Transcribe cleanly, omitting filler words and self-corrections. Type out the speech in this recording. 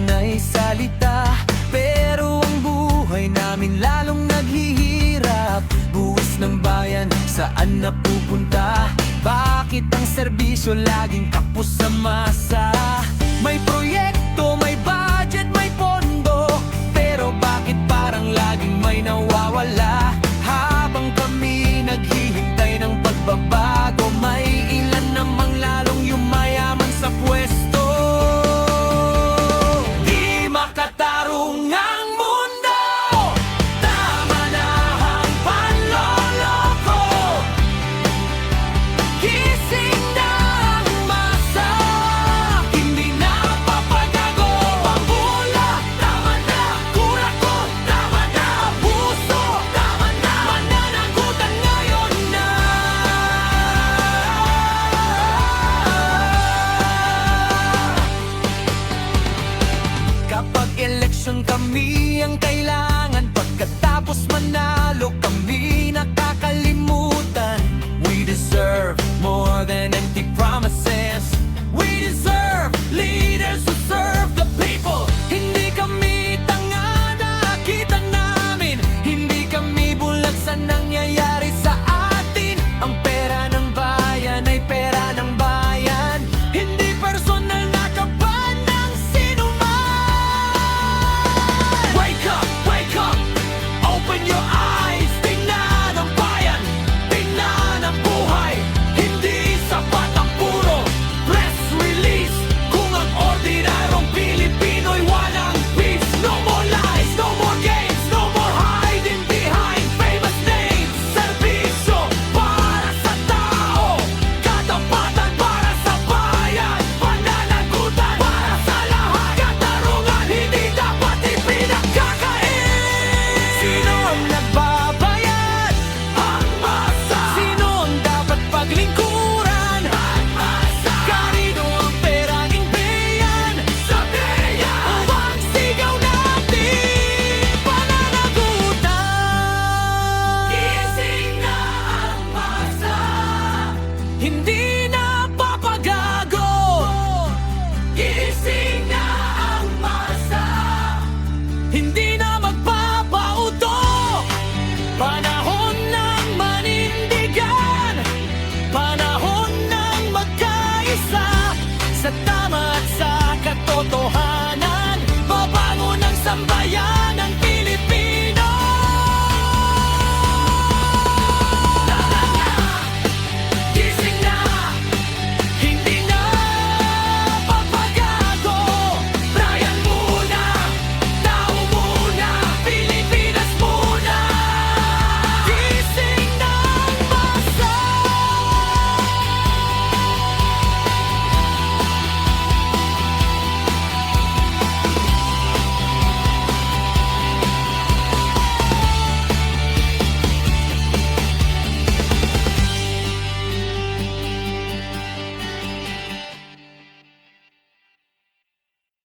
tunay salita, pero ang buhay namin lalong naghihirap. Buwis ng bayan, saan napupunta? Bakit ang serbisyo laging kapos sa masa? May proyekto, may budget, may pondo, pero bakit parang laging may nawawala? Habang kami naghihintay ng pagbabago, may ilan namang lalong yumayaman sa pwesto. Di makatarong ang mundo, tama na ang panloloko. Gising na ang masa, hindi na papagago. Pambula, tama na, kurakot, tama na, puso, tama na, mananagutan ngayon na. Kapag eleksyon kami ang kailangan, pagkatapos manalo kami nakakalimutan. We deserve more than empty promises. We deserve leaders who serve the people. Hindi kami tanga, nakita namin. Hindi kami bulag sa nangyayari sa atin. Ang pera ng bayan ay pera ng bayan, hindi personal na kaban ng sinuman. Wake up, open your eyes. Tingnan ang bayan, tingnan ang buhay. Hindi sapat ang puro press release kung ang ordinaryong Pilipino'y walang peace. No more lies, no more games, no more hiding behind famous names. Serbisyo para sa tao, katapatan para sa bayan, pananagutan para sa lahat. Katarungan hindi dapat ipinagkakain. Sino ang nagbabayad? Ang masa. Sino ang dapat paglingkuran? Ang masa. Kanino ang perang impeyan? Sa peya. Ang sigaw natin, pananagutan. Gising na ang masa, hindi na papagago. Gising na ang masa, hindi na magpapauto. Panahon ng manindigan, panahon ng magkaisa sa tama at sa katotohanan.